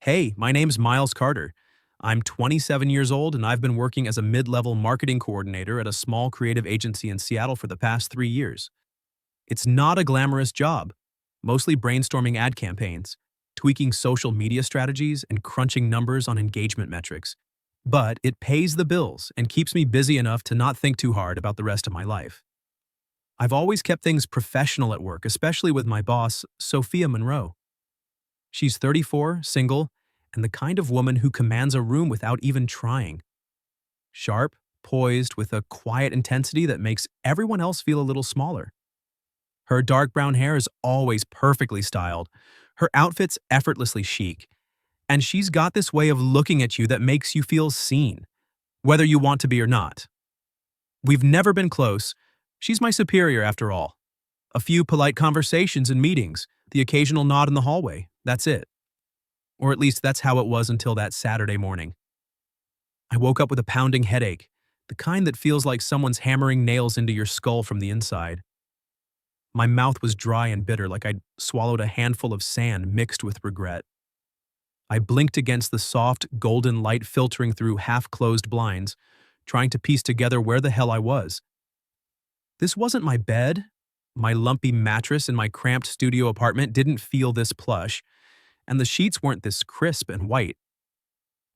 Hey, my name's Miles Carter. I'm 27 years old and I've been working as a mid-level marketing coordinator at a small creative agency in Seattle for the past 3 years. It's not a glamorous job, mostly brainstorming ad campaigns, tweaking social media strategies, and crunching numbers on engagement metrics. But it pays the bills and keeps me busy enough to not think too hard about the rest of my life. I've always kept things professional at work, especially with my boss, Sophia Monroe. She's 34, single, and the kind of woman who commands a room without even trying. Sharp, poised, with a quiet intensity that makes everyone else feel a little smaller. Her dark brown hair is always perfectly styled, her outfits effortlessly chic, and she's got this way of looking at you that makes you feel seen, whether you want to be or not. We've never been close. She's my superior after all. A few polite conversations and meetings, the occasional nod in the hallway, that's it. Or at least that's how it was until that Saturday morning. I woke up with a pounding headache, the kind that feels like someone's hammering nails into your skull from the inside. My mouth was dry and bitter, like I'd swallowed a handful of sand mixed with regret. I blinked against the soft, golden light filtering through half-closed blinds, trying to piece together where the hell I was. This wasn't my bed. My lumpy mattress in my cramped studio apartment didn't feel this plush, and the sheets weren't this crisp and white.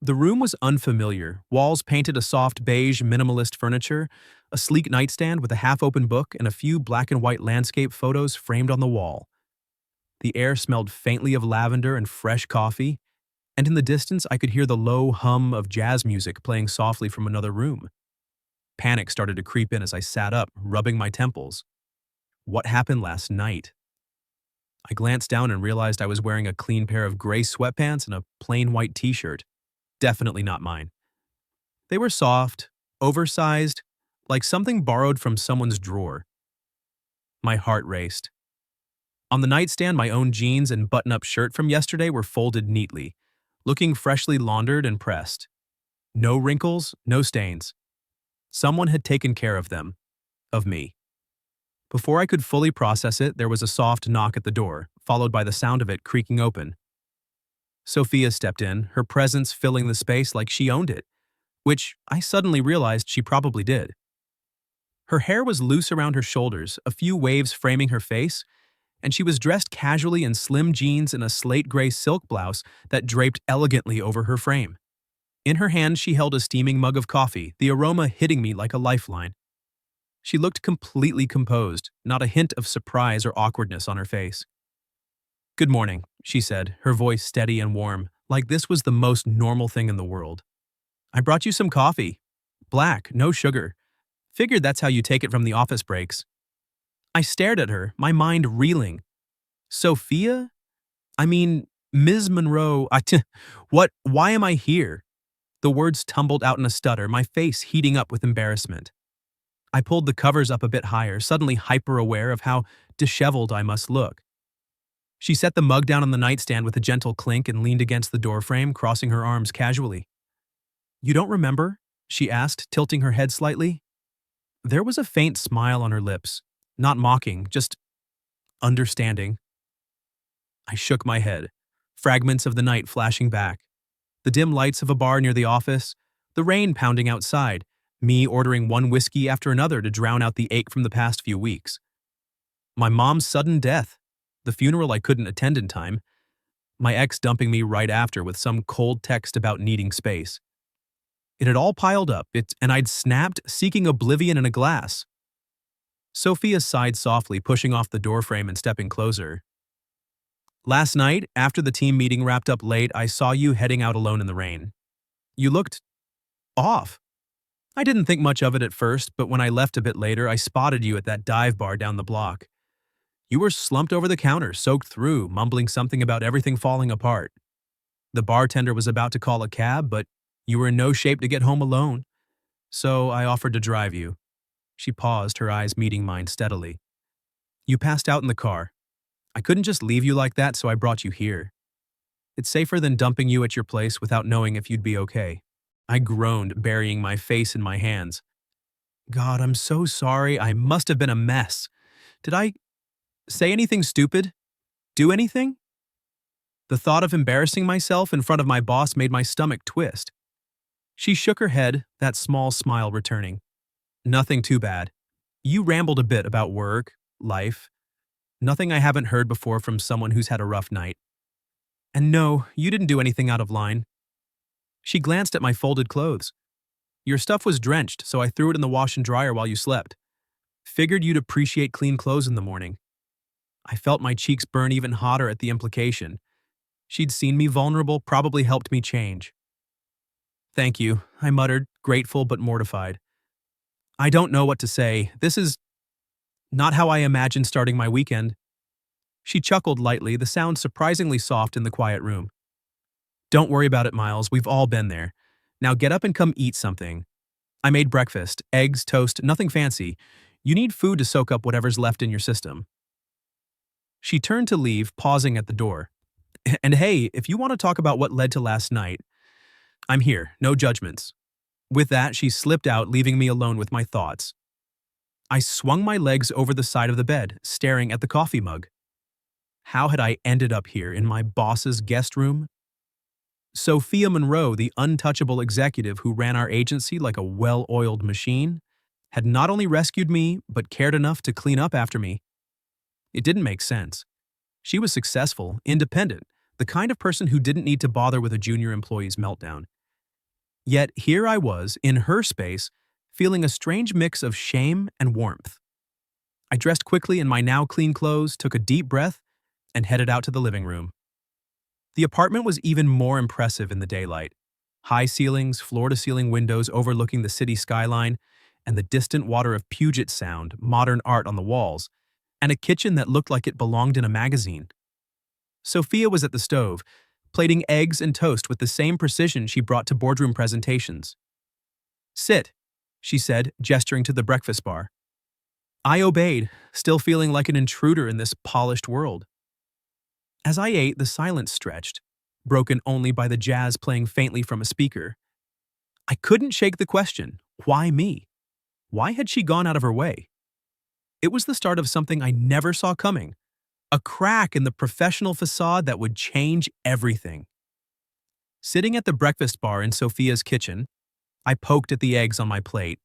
The room was unfamiliar, walls painted a soft beige minimalist furniture, a sleek nightstand with a half-open book, and a few black and white landscape photos framed on the wall. The air smelled faintly of lavender and fresh coffee, and in the distance I could hear the low hum of jazz music playing softly from another room. Panic started to creep in as I sat up, rubbing my temples. What happened last night? I glanced down and realized I was wearing a clean pair of gray sweatpants and a plain white t-shirt. Definitely not mine. They were soft, oversized, like something borrowed from someone's drawer. My heart raced. On the nightstand, my own jeans and button-up shirt from yesterday were folded neatly, looking freshly laundered and pressed. No wrinkles, no stains. Someone had taken care of them. Of me. Before I could fully process it, there was a soft knock at the door, followed by the sound of it creaking open. Sophia stepped in, her presence filling the space like she owned it, which I suddenly realized she probably did. Her hair was loose around her shoulders, a few waves framing her face, and she was dressed casually in slim jeans and a slate gray silk blouse that draped elegantly over her frame. In her hand, she held a steaming mug of coffee, the aroma hitting me like a lifeline. She looked completely composed, not a hint of surprise or awkwardness on her face. "Good morning," she said, her voice steady and warm, like this was the most normal thing in the world. "I brought you some coffee. Black, no sugar. Figured that's how you take it from the office breaks." I stared at her, my mind reeling. Sophia? I mean, Ms. Monroe, why am I here? The words tumbled out in a stutter, my face heating up with embarrassment. I pulled the covers up a bit higher, suddenly hyper-aware of how disheveled I must look. She set the mug down on the nightstand with a gentle clink and leaned against the doorframe, crossing her arms casually. "You don't remember?" she asked, tilting her head slightly. There was a faint smile on her lips, not mocking, just understanding. I shook my head, fragments of the night flashing back. The dim lights of a bar near the office, the rain pounding outside, me ordering one whiskey after another to drown out the ache from the past few weeks. My mom's sudden death, the funeral I couldn't attend in time, my ex dumping me right after with some cold text about needing space. It had all piled up, and I'd snapped, seeking oblivion in a glass. Sophia sighed softly, pushing off the doorframe and stepping closer. "Last night, after the team meeting wrapped up late, I saw you heading out alone in the rain. You looked off. I didn't think much of it at first, but when I left a bit later, I spotted you at that dive bar down the block. You were slumped over the counter, soaked through, mumbling something about everything falling apart. The bartender was about to call a cab, but you were in no shape to get home alone, so I offered to drive you." She paused, her eyes meeting mine steadily. "You passed out in the car. I couldn't just leave you like that, so I brought you here. It's safer than dumping you at your place without knowing if you'd be okay." I groaned, burying my face in my hands. "God, I'm so sorry. I must have been a mess. Did I say anything stupid? Do anything?" The thought of embarrassing myself in front of my boss made my stomach twist. She shook her head, that small smile returning. Nothing too bad. You rambled a bit about work, life, nothing I haven't heard before from someone who's had a rough night. And no, you didn't do anything out of line. She glanced at my folded clothes. Your stuff was drenched, so I threw it in the wash and dryer while you slept. Figured you'd appreciate clean clothes in the morning. I felt my cheeks burn even hotter at the implication. She'd seen me vulnerable, probably helped me change. Thank you, I muttered, grateful but mortified. I don't know what to say. This is not how I imagined starting my weekend. She chuckled lightly, the sound surprisingly soft in the quiet room. Don't worry about it, Miles. We've all been there. Now get up and come eat something. I made breakfast, eggs, toast, nothing fancy. You need food to soak up whatever's left in your system. She turned to leave, pausing at the door. And hey, if you want to talk about what led to last night, I'm here, no judgments. With that, she slipped out, leaving me alone with my thoughts. I swung my legs over the side of the bed, staring at the coffee mug. How had I ended up here in my boss's guest room? Sophia Monroe, the untouchable executive who ran our agency like a well-oiled machine, had not only rescued me, but cared enough to clean up after me. It didn't make sense. She was successful, independent, the kind of person who didn't need to bother with a junior employee's meltdown. Yet here I was, in her space, feeling a strange mix of shame and warmth. I dressed quickly in my now clean clothes, took a deep breath, and headed out to the living room. The apartment was even more impressive in the daylight. High ceilings, floor-to-ceiling windows overlooking the city skyline, and the distant water of Puget Sound, modern art on the walls, and a kitchen that looked like it belonged in a magazine. Sophia was at the stove, plating eggs and toast with the same precision she brought to boardroom presentations. Sit, she said, gesturing to the breakfast bar. I obeyed, still feeling like an intruder in this polished world. As I ate, the silence stretched, broken only by the jazz playing faintly from a speaker. I couldn't shake the question, why me? Why had she gone out of her way? It was the start of something I never saw coming, a crack in the professional facade that would change everything. Sitting at the breakfast bar in Sophia's kitchen, I poked at the eggs on my plate,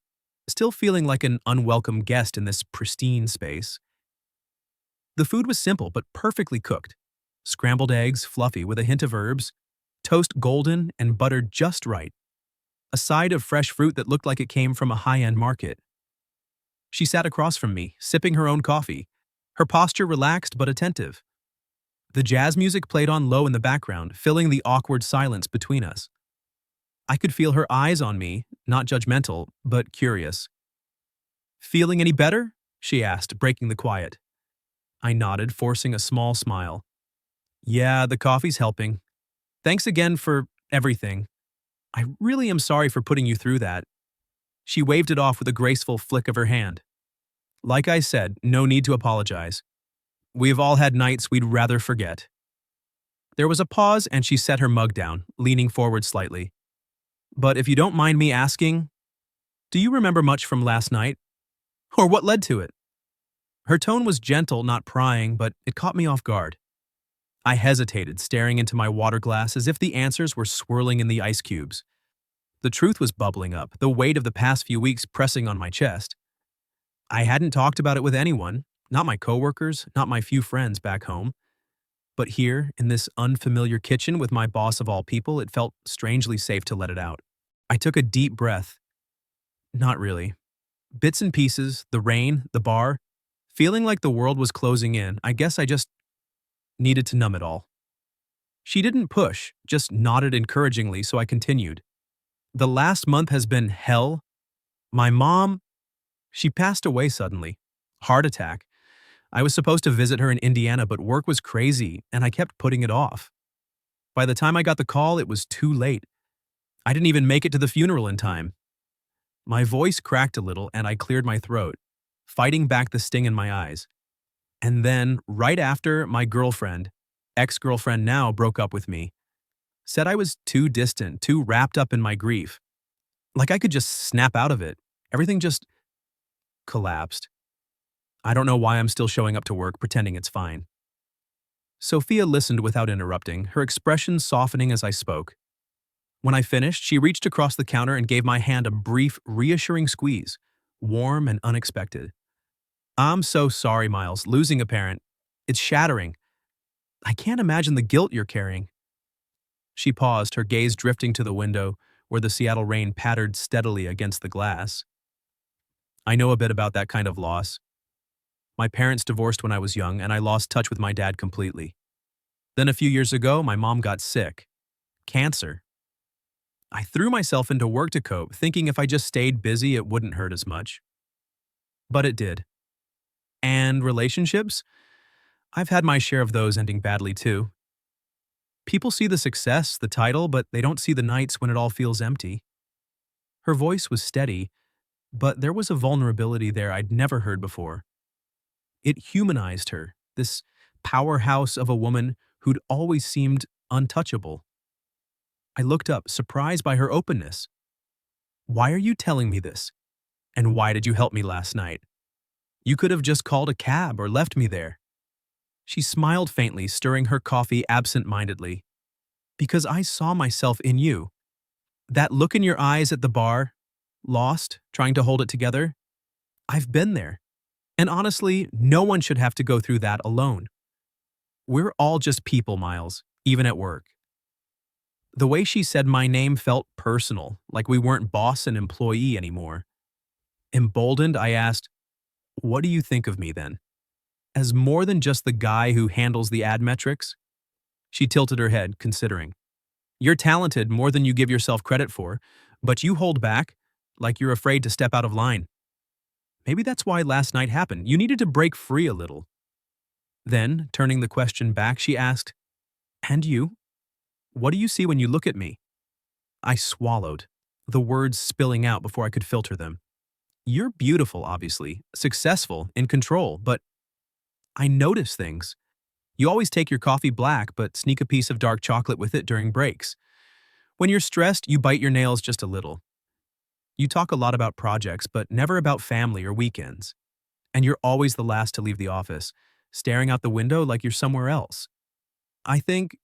still feeling like an unwelcome guest in this pristine space. The food was simple but perfectly cooked. Scrambled eggs, fluffy with a hint of herbs, toast golden and buttered just right, a side of fresh fruit that looked like it came from a high-end market. She sat across from me, sipping her own coffee, her posture relaxed but attentive. The jazz music played on low in the background, filling the awkward silence between us. I could feel her eyes on me, not judgmental, but curious. Feeling any better? She asked, breaking the quiet. I nodded, forcing a small smile. Yeah, the coffee's helping. Thanks again for everything. I really am sorry for putting you through that. She waved it off with a graceful flick of her hand. Like I said, no need to apologize. We've all had nights we'd rather forget. There was a pause and she set her mug down, leaning forward slightly. But if you don't mind me asking, do you remember much from last night? Or what led to it? Her tone was gentle, not prying, but it caught me off guard. I hesitated, staring into my water glass as if the answers were swirling in the ice cubes. The truth was bubbling up, the weight of the past few weeks pressing on my chest. I hadn't talked about it with anyone, not my coworkers, not my few friends back home. But here, in this unfamiliar kitchen with my boss of all people, it felt strangely safe to let it out. I took a deep breath. Not really. Bits and pieces, the rain, the bar. Feeling like the world was closing in, I guess I just needed to numb it all. She didn't push, just nodded encouragingly, so I continued. The last month has been hell. My mom, she passed away suddenly. Heart attack. I was supposed to visit her in Indiana, but work was crazy, and I kept putting it off. By the time I got the call, it was too late. I didn't even make it to the funeral in time. My voice cracked a little, and I cleared my throat, fighting back the sting in my eyes. And then, right after, my girlfriend, ex-girlfriend now, broke up with me. Said I was too distant, too wrapped up in my grief. Like I could just snap out of it. Everything just collapsed. I don't know why I'm still showing up to work pretending it's fine. Sophia listened without interrupting, her expression softening as I spoke. When I finished, she reached across the counter and gave my hand a brief, reassuring squeeze, warm and unexpected. I'm so sorry, Miles. Losing a parent. It's shattering. I can't imagine the guilt you're carrying. She paused, her gaze drifting to the window, where the Seattle rain pattered steadily against the glass. I know a bit about that kind of loss. My parents divorced when I was young, and I lost touch with my dad completely. Then a few years ago, my mom got sick. Cancer. I threw myself into work to cope, thinking if I just stayed busy, it wouldn't hurt as much. But it did. And relationships? I've had my share of those ending badly too. People see the success, the title, but they don't see the nights when it all feels empty. Her voice was steady, but there was a vulnerability there I'd never heard before. It humanized her, this powerhouse of a woman who'd always seemed untouchable. I looked up, surprised by her openness. Why are you telling me this? And why did you help me last night? You could have just called a cab or left me there. She smiled faintly, stirring her coffee absent-mindedly. Because I saw myself in you. That look in your eyes at the bar, lost, trying to hold it together. I've been there. And honestly, no one should have to go through that alone. We're all just people, Miles, even at work. The way she said my name felt personal, like we weren't boss and employee anymore. Emboldened, I asked, "What do you think of me then? As more than just the guy who handles the ad metrics?" She tilted her head, considering. "You're talented more than you give yourself credit for, but you hold back, like you're afraid to step out of line. Maybe that's why last night happened. You needed to break free a little." Then, turning the question back, she asked, "And you? What do you see when you look at me?" I swallowed, the words spilling out before I could filter them. "You're beautiful, obviously, successful, in control, but I notice things. You always take your coffee black, but sneak a piece of dark chocolate with it during breaks. When you're stressed, you bite your nails just a little. You talk a lot about projects, but never about family or weekends. And you're always the last to leave the office, staring out the window like you're somewhere else. I think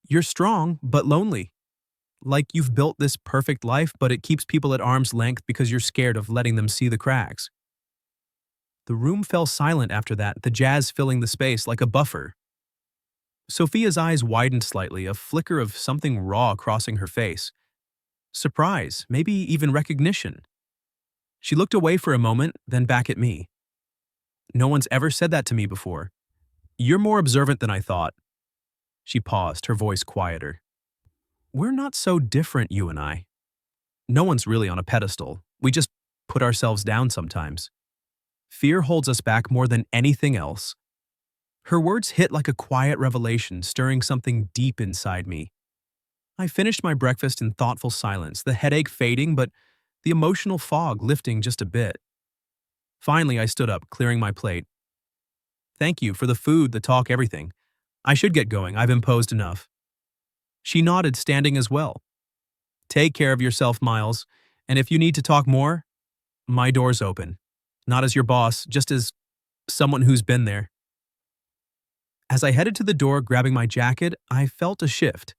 you're strong, but lonely. Like you've built this perfect life, but it keeps people at arm's length because you're scared of letting them see the cracks." The room fell silent after that, the jazz filling the space like a buffer. Sophia's eyes widened slightly, a flicker of something raw crossing her face. Surprise, maybe even recognition. She looked away for a moment, then back at me. "No one's ever said that to me before. You're more observant than I thought." She paused, her voice quieter. "We're not so different, you and I. No one's really on a pedestal. We just put ourselves down sometimes. Fear holds us back more than anything else." Her words hit like a quiet revelation, stirring something deep inside me. I finished my breakfast in thoughtful silence, the headache fading, but the emotional fog lifting just a bit. Finally, I stood up, clearing my plate. "Thank you for the food, the talk, everything. I should get going. I've imposed enough." She nodded, standing as well. "Take care of yourself, Miles, and if you need to talk more, my door's open. Not as your boss, just as someone who's been there." As I headed to the door, grabbing my jacket, I felt a shift.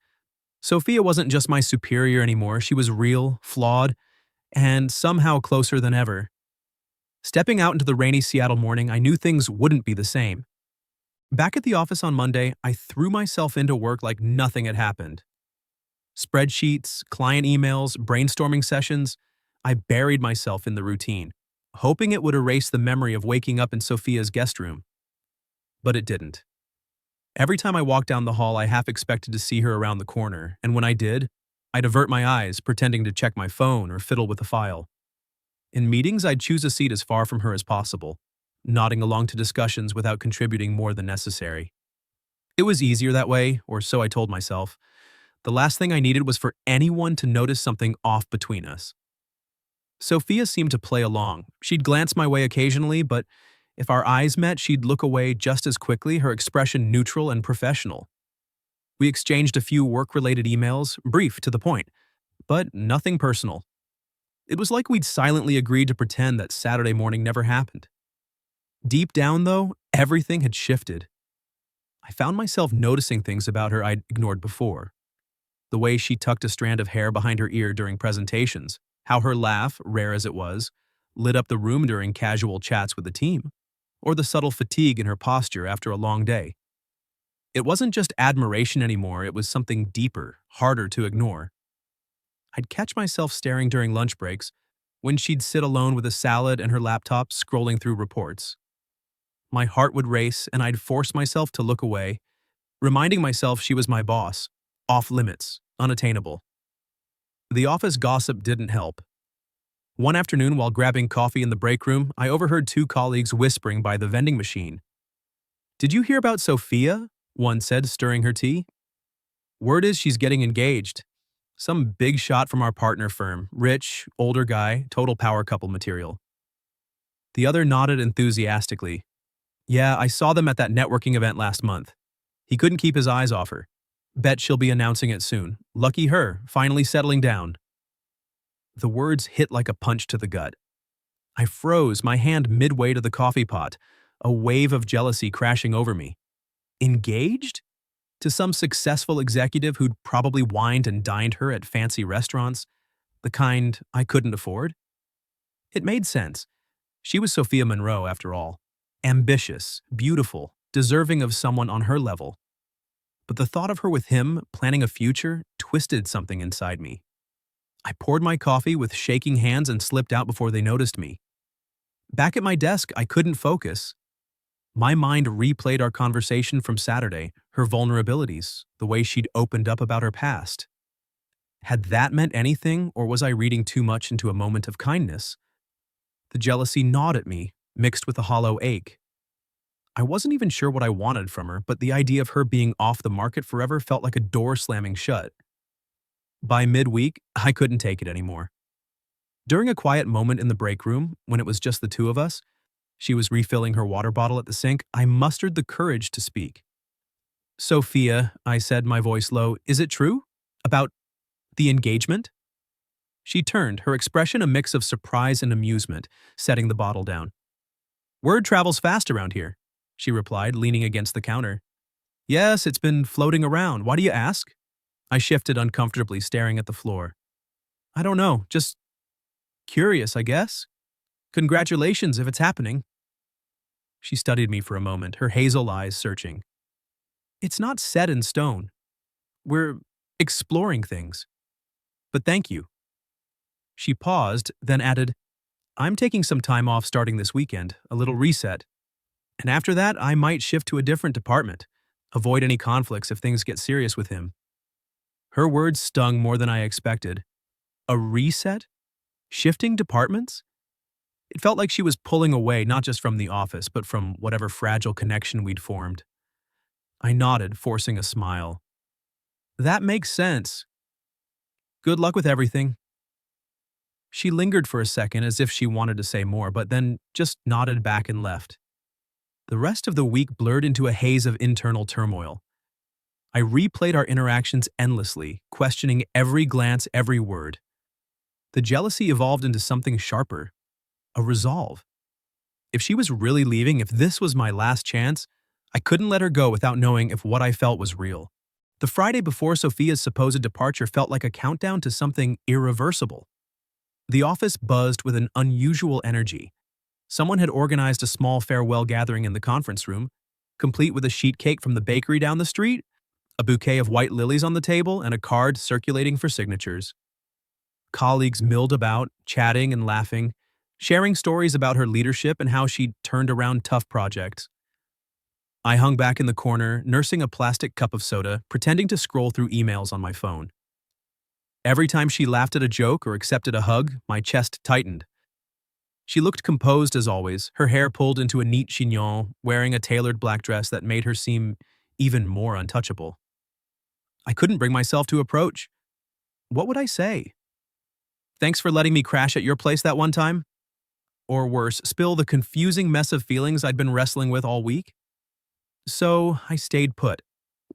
Sophia wasn't just my superior anymore. She was real, flawed, and somehow closer than ever. Stepping out into the rainy Seattle morning, I knew things wouldn't be the same. Back at the office on Monday, I threw myself into work like nothing had happened. Spreadsheets, client emails, brainstorming sessions, I buried myself in the routine, hoping it would erase the memory of waking up in Sophia's guest room. But it didn't. Every time I walked down the hall, I half expected to see her around the corner, and when I did, I'd avert my eyes, pretending to check my phone or fiddle with a file. In meetings, I'd choose a seat as far from her as possible, nodding along to discussions without contributing more than necessary. It was easier that way, or so I told myself. The last thing I needed was for anyone to notice something off between us. Sophia seemed to play along. She'd glance my way occasionally, but if our eyes met, she'd look away just as quickly, her expression neutral and professional. We exchanged a few work-related emails, brief to the point, but nothing personal. It was like we'd silently agreed to pretend that Saturday morning never happened. Deep down, though, everything had shifted. I found myself noticing things about her I'd ignored before. The way she tucked a strand of hair behind her ear during presentations, how her laugh, rare as it was, lit up the room during casual chats with the team, or the subtle fatigue in her posture after a long day. It wasn't just admiration anymore, it was something deeper, harder to ignore. I'd catch myself staring during lunch breaks, when she'd sit alone with a salad and her laptop scrolling through reports. My heart would race and I'd force myself to look away, reminding myself she was my boss, off limits, unattainable. The office gossip didn't help. One afternoon while grabbing coffee in the break room, I overheard two colleagues whispering by the vending machine. "Did you hear about Sophia?" one said, stirring her tea. "Word is she's getting engaged. Some big shot from our partner firm, rich, older guy, total power couple material." The other nodded enthusiastically. "Yeah, I saw them at that networking event last month. He couldn't keep his eyes off her. Bet she'll be announcing it soon. Lucky her, finally settling down." The words hit like a punch to the gut. I froze, my hand midway to the coffee pot, a wave of jealousy crashing over me. Engaged? To some successful executive who'd probably wined and dined her at fancy restaurants, the kind I couldn't afford? It made sense. She was Sophia Monroe, after all. Ambitious, beautiful, deserving of someone on her level. But the thought of her with him, planning a future, twisted something inside me. I poured my coffee with shaking hands and slipped out before they noticed me. Back at my desk, I couldn't focus. My mind replayed our conversation from Saturday, her vulnerabilities, the way she'd opened up about her past. Had that meant anything, or was I reading too much into a moment of kindness? The jealousy gnawed at me, mixed with a hollow ache. I wasn't even sure what I wanted from her, but the idea of her being off the market forever felt like a door slamming shut. By midweek, I couldn't take it anymore. During a quiet moment in the break room, when it was just the two of us, she was refilling her water bottle at the sink, I mustered the courage to speak. "Sophia," I said, my voice low, "is it true? About the engagement?" She turned, her expression a mix of surprise and amusement, setting the bottle down. "Word travels fast around here," she replied, leaning against the counter. "Yes, it's been floating around. Why do you ask?" I shifted uncomfortably, staring at the floor. "I don't know, just curious, I guess. Congratulations if it's happening." She studied me for a moment, her hazel eyes searching. "It's not set in stone. We're exploring things. But thank you." She paused, then added, "I'm taking some time off starting this weekend, a little reset. And after that, I might shift to a different department, avoid any conflicts if things get serious with him." Her words stung more than I expected. A reset? Shifting departments? It felt like she was pulling away not just from the office, but from whatever fragile connection we'd formed. I nodded, forcing a smile. "That makes sense. Good luck with everything." She lingered for a second as if she wanted to say more, but then just nodded back and left. The rest of the week blurred into a haze of internal turmoil. I replayed our interactions endlessly, questioning every glance, every word. The jealousy evolved into something sharper, a resolve. If she was really leaving, if this was my last chance, I couldn't let her go without knowing if what I felt was real. The Friday before Sophia's supposed departure felt like a countdown to something irreversible. The office buzzed with an unusual energy. Someone had organized a small farewell gathering in the conference room, complete with a sheet cake from the bakery down the street, a bouquet of white lilies on the table, and a card circulating for signatures. Colleagues milled about, chatting and laughing, sharing stories about her leadership and how she'd turned around tough projects. I hung back in the corner, nursing a plastic cup of soda, pretending to scroll through emails on my phone. Every time she laughed at a joke or accepted a hug, my chest tightened. She looked composed as always, her hair pulled into a neat chignon, wearing a tailored black dress that made her seem even more untouchable. I couldn't bring myself to approach. What would I say? "Thanks for letting me crash at your place that one time?" Or worse, spill the confusing mess of feelings I'd been wrestling with all week? So I stayed put,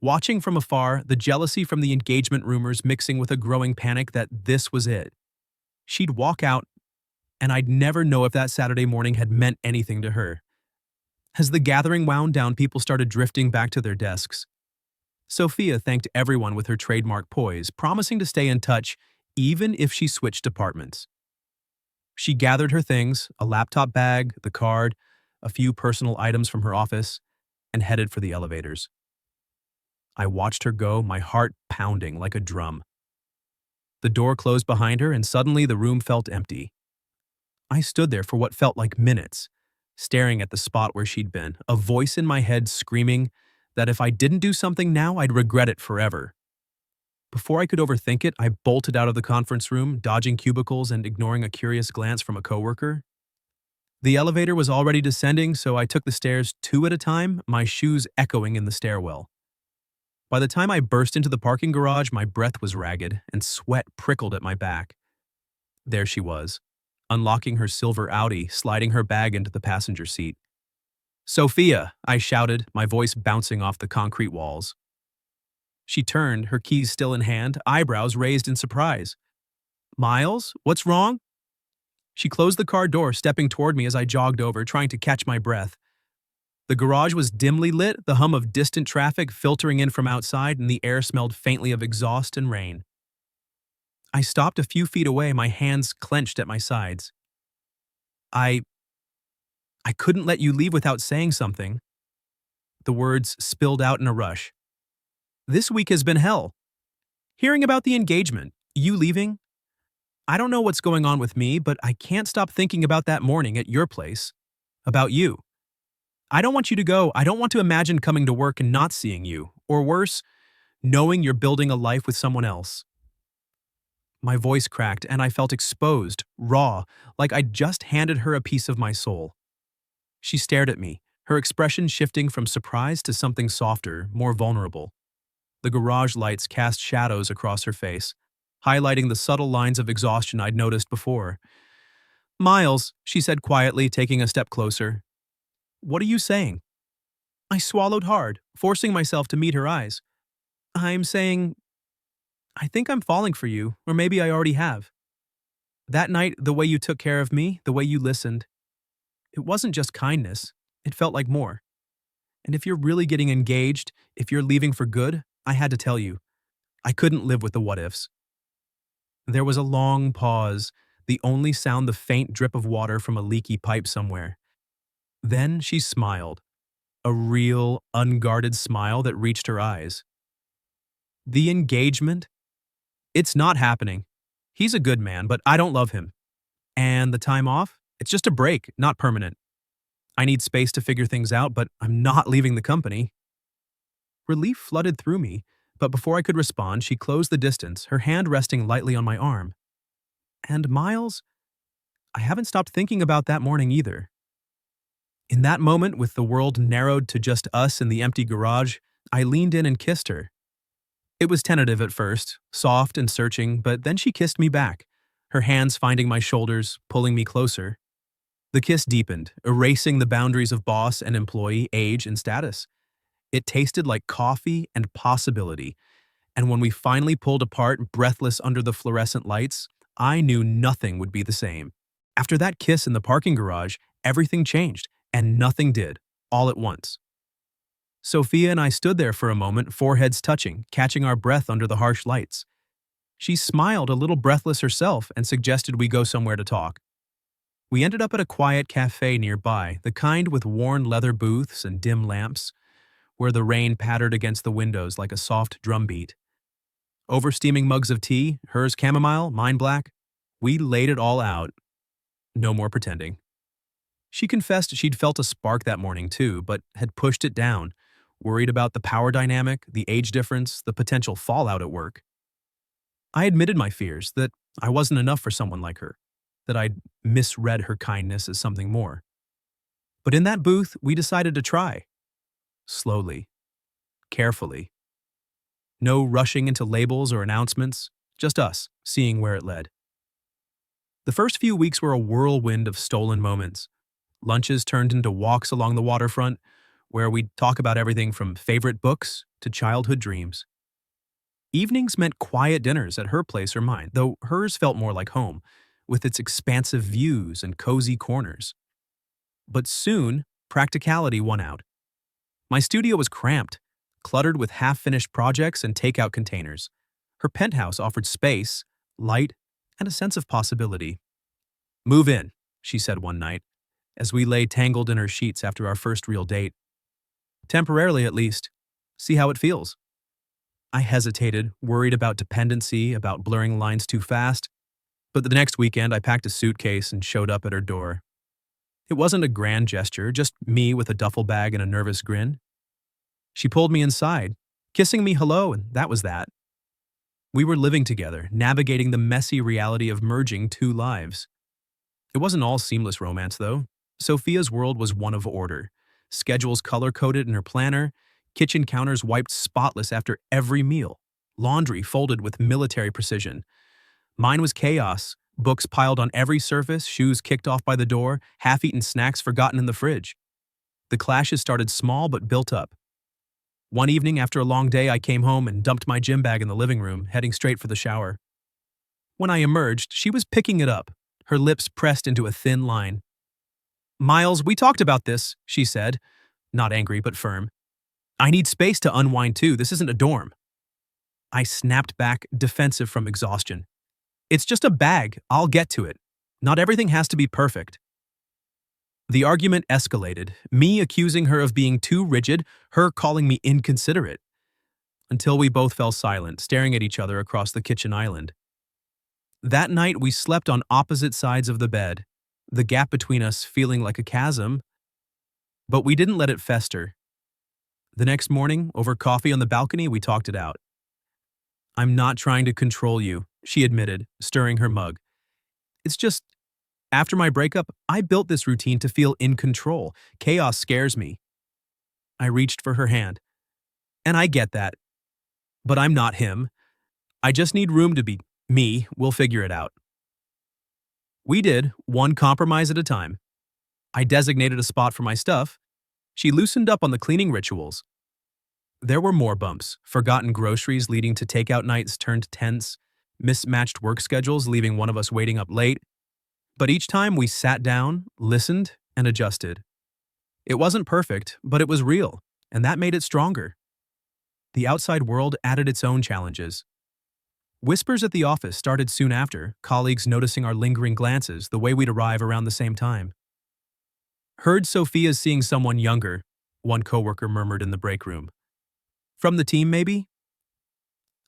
watching from afar, the jealousy from the engagement rumors mixing with a growing panic that this was it. She'd walk out, and I'd never know if that Saturday morning had meant anything to her. As the gathering wound down, people started drifting back to their desks. Sophia thanked everyone with her trademark poise, promising to stay in touch even if she switched departments. She gathered her things, a laptop bag, the card, a few personal items from her office, and headed for the elevators. I watched her go, my heart pounding like a drum. The door closed behind her, and suddenly the room felt empty. I stood there for what felt like minutes, staring at the spot where she'd been, a voice in my head screaming that if I didn't do something now, I'd regret it forever. Before I could overthink it, I bolted out of the conference room, dodging cubicles and ignoring a curious glance from a coworker. The elevator was already descending, so I took the stairs two at a time, my shoes echoing in the stairwell. By the time I burst into the parking garage, my breath was ragged and sweat prickled at my back. There she was, unlocking her silver Audi, sliding her bag into the passenger seat. "Sophia!" I shouted, my voice bouncing off the concrete walls. She turned, her keys still in hand, eyebrows raised in surprise. "Miles, what's wrong?" She closed the car door, stepping toward me as I jogged over, trying to catch my breath. The garage was dimly lit, the hum of distant traffic filtering in from outside, and the air smelled faintly of exhaust and rain. I stopped a few feet away, my hands clenched at my sides. I couldn't let you leave without saying something." The words spilled out in a rush. "This week has been hell. Hearing about the engagement, you leaving. I don't know what's going on with me, but I can't stop thinking about that morning at your place. About you. I don't want you to go. I don't want to imagine coming to work and not seeing you. Or worse, knowing you're building a life with someone else." My voice cracked and I felt exposed, raw, like I'd just handed her a piece of my soul. She stared at me, her expression shifting from surprise to something softer, more vulnerable. The garage lights cast shadows across her face, highlighting the subtle lines of exhaustion I'd noticed before. "Miles," she said quietly, taking a step closer. "What are you saying?" I swallowed hard, forcing myself to meet her eyes. "I'm saying, I think I'm falling for you, or maybe I already have. That night, the way you took care of me, the way you listened, it wasn't just kindness, it felt like more. And if you're really getting engaged, if you're leaving for good, I had to tell you. I couldn't live with the what-ifs." There was a long pause, the only sound the faint drip of water from a leaky pipe somewhere. Then she smiled, a real, unguarded smile that reached her eyes. "The engagement? It's not happening. He's a good man, but I don't love him. And the time off? It's just a break, not permanent. I need space to figure things out, but I'm not leaving the company." Relief flooded through me, but before I could respond, she closed the distance, her hand resting lightly on my arm. And Miles, I haven't stopped thinking about that morning either. In that moment, with the world narrowed to just us in the empty garage, I leaned in and kissed her. It was tentative at first, soft and searching, but then she kissed me back, her hands finding my shoulders, pulling me closer. The kiss deepened, erasing the boundaries of boss and employee, age and status. It tasted like coffee and possibility, and when we finally pulled apart, breathless under the fluorescent lights, I knew nothing would be the same. After that kiss in the parking garage, everything changed, and nothing did, all at once. Sophia and I stood there for a moment, foreheads touching, catching our breath under the harsh lights. She smiled a little breathless herself and suggested we go somewhere to talk. We ended up at a quiet cafe nearby, the kind with worn leather booths and dim lamps, where the rain pattered against the windows like a soft drumbeat. Over steaming mugs of tea, hers chamomile, mine black, we laid it all out. No more pretending. She confessed she'd felt a spark that morning too, but had pushed it down, worried about the power dynamic, the age difference, the potential fallout at work. I admitted my fears, that I wasn't enough for someone like her, that I'd misread her kindness as something more. But in that booth, we decided to try. Slowly. Carefully. No rushing into labels or announcements, just us, seeing where it led. The first few weeks were a whirlwind of stolen moments. Lunches turned into walks along the waterfront, where we'd talk about everything from favorite books to childhood dreams. Evenings meant quiet dinners at her place or mine, though hers felt more like home, with its expansive views and cozy corners. But soon, Practicality won out. My studio was cramped, cluttered with half-finished projects and takeout containers. Her penthouse offered space, light, and a sense of possibility. "Move in," she said one night, as we lay tangled in her sheets after our first real date. "Temporarily, at least. See how it feels." I hesitated, worried about dependency, about blurring lines too fast. But the next weekend, I packed a suitcase and showed up at her door. It wasn't a grand gesture, just me with a duffel bag and a nervous grin. She pulled me inside, kissing me hello, and that was that. We were living together, navigating the messy reality of merging two lives. It wasn't all seamless romance, though. Sophia's world was one of order. Schedules color-coded in her planner, kitchen counters wiped spotless after every meal, laundry folded with military precision. Mine was chaos, books piled on every surface, shoes kicked off by the door, half-eaten snacks forgotten in the fridge. The clashes started small but built up. One evening after a long day, I came home and dumped my gym bag in the living room, heading straight for the shower. When I emerged, she was picking it up, her lips pressed into a thin line. "Miles, we talked about this," she said, not angry but firm. "I need space to unwind too, this isn't a dorm." I snapped back, defensive from exhaustion. "It's just a bag, I'll get to it. Not everything has to be perfect." The argument escalated, me accusing her of being too rigid, her calling me inconsiderate, until we both fell silent, staring at each other across the kitchen island. That night, we slept on opposite sides of the bed, the gap between us feeling like a chasm, but we didn't let it fester. The next morning, over coffee on the balcony, we talked it out. "I'm not trying to control you," she admitted, stirring her mug. "It's just, after my breakup, I built this routine to feel in control. Chaos scares me." I reached for her hand. "And I get that. But I'm not him. I just need room to be me. We'll figure it out." We did, one compromise at a time. I designated a spot for my stuff. She loosened up on the cleaning rituals. There were more bumps, forgotten groceries leading to takeout nights turned tense, mismatched work schedules leaving one of us waiting up late. But each time we sat down, listened, and adjusted. It wasn't perfect, but it was real, and that made it stronger. The outside world added its own challenges. Whispers at the office started soon after, colleagues noticing our lingering glances, the way we'd arrive around the same time. "Heard Sophia's seeing someone younger," one coworker murmured in the break room. "From the team, maybe?"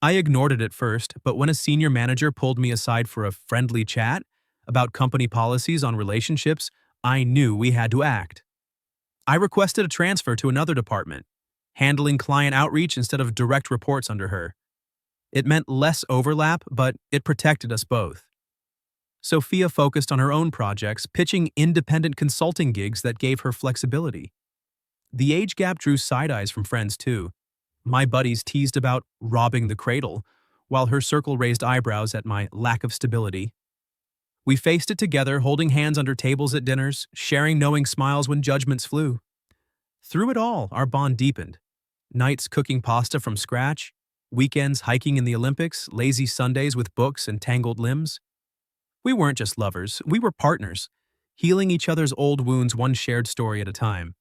I ignored it at first, but when a senior manager pulled me aside for a friendly chat about company policies on relationships, I knew we had to act. I requested a transfer to another department, handling client outreach instead of direct reports under her. It meant less overlap, but it protected us both. Sophia focused on her own projects, pitching independent consulting gigs that gave her flexibility. The age gap drew side eyes from friends too. My buddies teased about robbing the cradle, while her circle raised eyebrows at my lack of stability. We faced it together, holding hands under tables at dinners, sharing knowing smiles when judgments flew. Through it all, our bond deepened. Nights cooking pasta from scratch, weekends hiking in the Olympics, lazy Sundays with books and tangled limbs. We weren't just lovers, we were partners, healing each other's old wounds one shared story at a time.